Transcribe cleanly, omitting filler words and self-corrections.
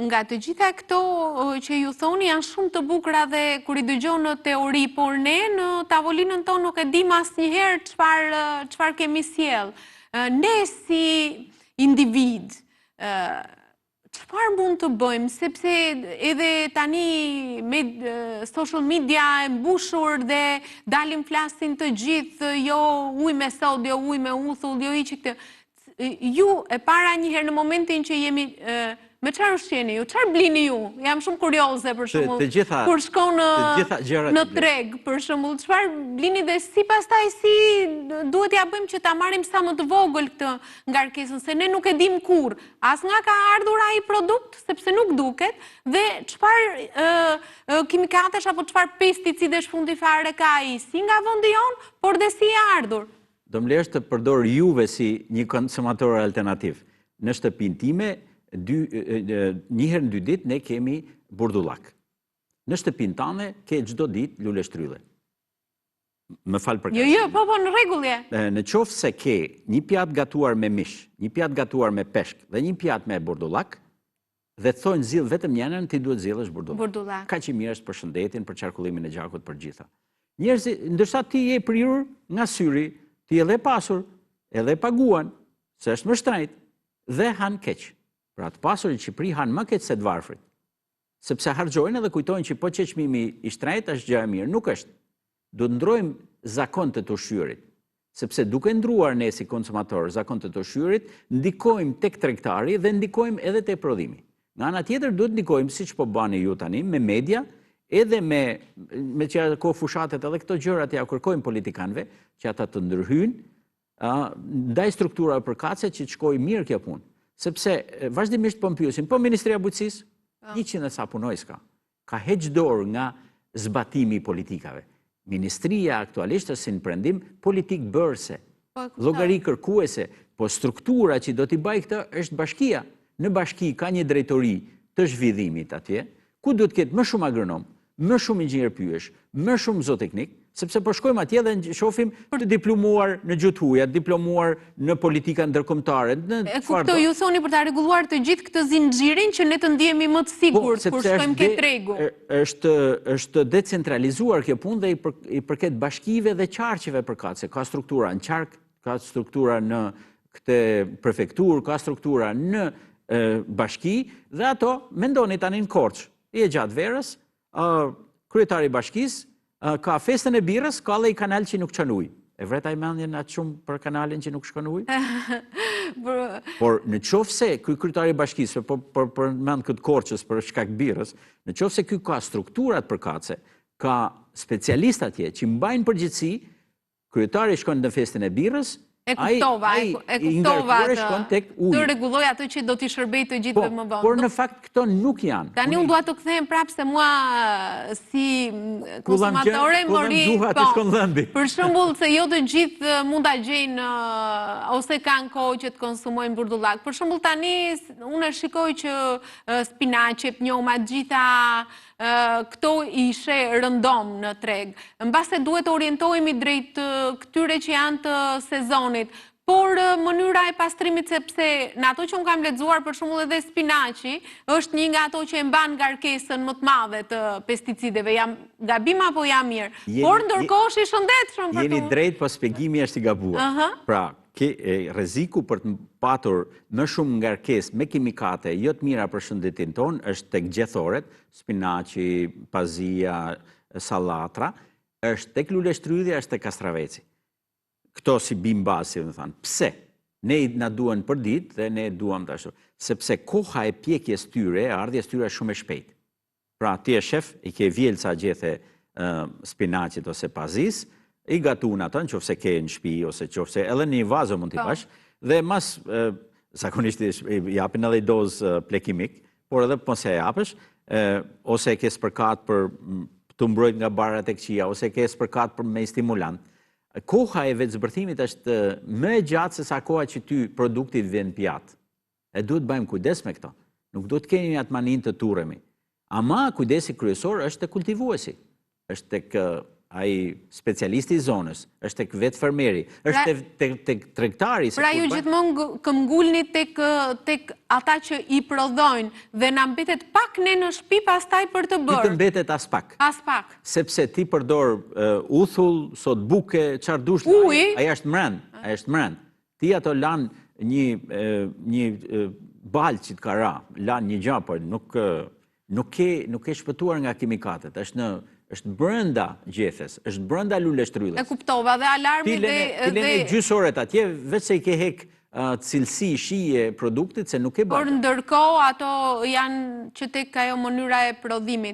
nga të gjitha këto që ju thoni janë shumë të bukura dhe kur i dëgjoj në teori, por ne në tavolinën tonë nuk e dim asnjëherë çfarë kemi sjell. Ne si individ, çfarë mund të bëjmë, sepse edhe tani me social media e mbushur dhe dalim flasin të gjithë, jo ujë me sod, jo ujë me uthull, jo hiç këtë. Ju e para njëherë në momentin që jemi me çfarë ushqeni ju? Çfarë blini ju? Jam shumë kurioze për shembull. Kur shkon në treg, për shembull, çfarë blini dhe si pastaj si duhet ja bëjmë që ta marrim sa më të vogël këtë ngarkesën, se ne nuk e dim kurrë, as nga ka ardhur ai produkt, sepse nuk duket, dhe çfarë kimikatesh apo çfarë pesticidesh fundifare ka ai, si nga vendi jon, por dhe si i ardhur. Do më lesh të përdor juve si një konsumator alternativ. Në shtëpinë time, një herë në 2 ditë ne kemi burdullak. Në shtëpinë tane ke çdo ditë lule shtrylle. Më fal për këtë. Jo, po, në rregull je. Në qoftë se ke një pjatë gatuar me mish, një pjatë gatuar me peshk dhe një pjatë me burdullak, dhe të thonë zill vetëm njënën, ti duhet zillesh burdullak. Kaq i mirë është për shëndetin, për qarkullimin e gjakut, për gjitha. Njerëzit, ndërsa ti je prirur nga syri, ti edhe pasur, edhe paguan, se është më shtrejt, dhe han keq. Pra të pasurit që pri han më keq se të varfrit. Sepse harxojnë edhe kujtojnë që po që çmimi i shtrejt është gjë e mirë. Nuk është. Do të ndrojmë zakonët e të ushqyerit. Sepse duke ndruar ne si konsumator zakonët e të ushqyerit, ndikojmë tek tregtari dhe ndikojmë edhe te prodhimi. Nga ana tjetër duhet ndikojmë, siç po bani ju tani, me media, edhe me që ko fushatet edhe këto gjërat ja kërkojmë politikanëve, që ata të ndërhyjnë ndaj struktura përkatëse që të shkojë mirë kjo punë. Sepse vazhdimisht po mpyesin, po Ministria e Bujqësisë, 100 e sa punojës ka. Ka heq dorë nga zbatimi i politikave. Ministria aktualisht është si në prendim politik bërëse, llogari kërkuese, po struktura që do t'i baj këtë është bashkia. Në bashki ka një drejtori të zhvillimit atje, ku do të ketë më shumë agronom, më shumë inxhinier pyjesh, më shumë zooteknik, sepse po shkojmë atje dhe shohim të diplomuar në gjuhë huaja, diplomuar në politika ndërkombëtare. E kuptoj, ju thoni për ta rregulluar të gjithë këtë zinxhirin që ne të ndihemi më të sigurt kur shkojmë ke tregu. Është decentralizuar kjo punë dhe i përket bashkive dhe qarqeve përkatëse. Ka struktura në qark, ka struktura në këtë prefekturë, ka struktura në bashki, dhe ato mendoni tani në Korçë. I e gjatë verës, kryetari i bashkisë ka festën e birrës, ka dhe i kanal që nuk çon ujë. E vreta i mendjen atë shumë për kanalin që nuk shkon ujë? Por në qoftë se ky kryetari i bashkisë, për mend këtë Korçës për shkak birrës, në qoftë se ky ka strukturat përkatëse, ka specialistë atje që mbajnë përgjegjësi, kryetari shkon në festën e birrës, e kuptova të rregulloj atë që do t'i shërbej të gjithëve më vonë. Por në fakt këto nuk janë. Tani unë dua të kthehem prapë se mua si konsumatore mori. Për shembull se jo të gjithë mund ta gjejnë ose kanë kohë që të konsumojnë burdullak. Për shembull tani unë shikoj që spinaqet, njoma, gjitha këto ishe rëndom në treg. Mbase duhet të orientohemi drejt këtyre që janë të sezonit. Por mënyra e pastrimit, sepse në ato që unë kam lexuar, për shembull edhe spinaqi, është një nga ato që e mban ngarkesën më të madhe të pesticideve. Jam gabim apo jam mirë? Por ndërkohë është i shëndetshëm për jeni drejt, po spjegimi është i gabuar. Pra, rreziku për të patur më shumë ngarkesë me kimikate jo të mira për shëndetin ton është tek gjethoret, spinaqi, pazia, sallatra, është tek luleshtrydhja, është tek kastraveci. Këto si bimbas, si më thanë. Pse? Ne na duan për ditë dhe ne duam të ashtu. Sepse koha e pjekjes tyre, ardhjes tyre është shumë e shpejtë. Pra, ti e shef, i ke vjelca gjethe spinaqit ose pazis, i gatun ato, nëse ke në shtëpi ose nëse edhe në një vazo mund t'i pash, dhe mas zakonisht i japin edhe dozë plekimik, por edhe mos e japësh, ose e ke spërkat për të mbrojt nga barat e këqija, ose e ke spërkat për me stimulant. Koha e vetzëbërthimit është më e gjatë se sa koha që ty produktit vjen pjatë. E duhet bëjmë kujdes me këto. Nuk do të kemi atë manin të turremi. Ama kujdesi kryesor është te kultivuesi. Është tek ai specialisti i zonës, është tek vetë fermeri, është tek tregtari. Pra ju gjithmonë këmbgulni tek ata që i prodhojnë dhe na mbetet pak ne në shtëpi pastaj për të bërë. Ti të mbetet as pak. As pak. Sepse ti përdor uthull, sot buke, çfarë dush. Ai është mrend. Ti ato lan një balë që të ka ra, lan një gjë, por nuk ke shpëtuar nga kimikatet. Është brenda gjethes, është brenda luleshtrylles. E kuptova, dhe alarmi dhe... Pilene gjysoret atje, veç se i ke hek cilësi, shije produktit, se nuk e bërë. Por ndërkohë ato janë që tek ajo mënyra e prodhimit.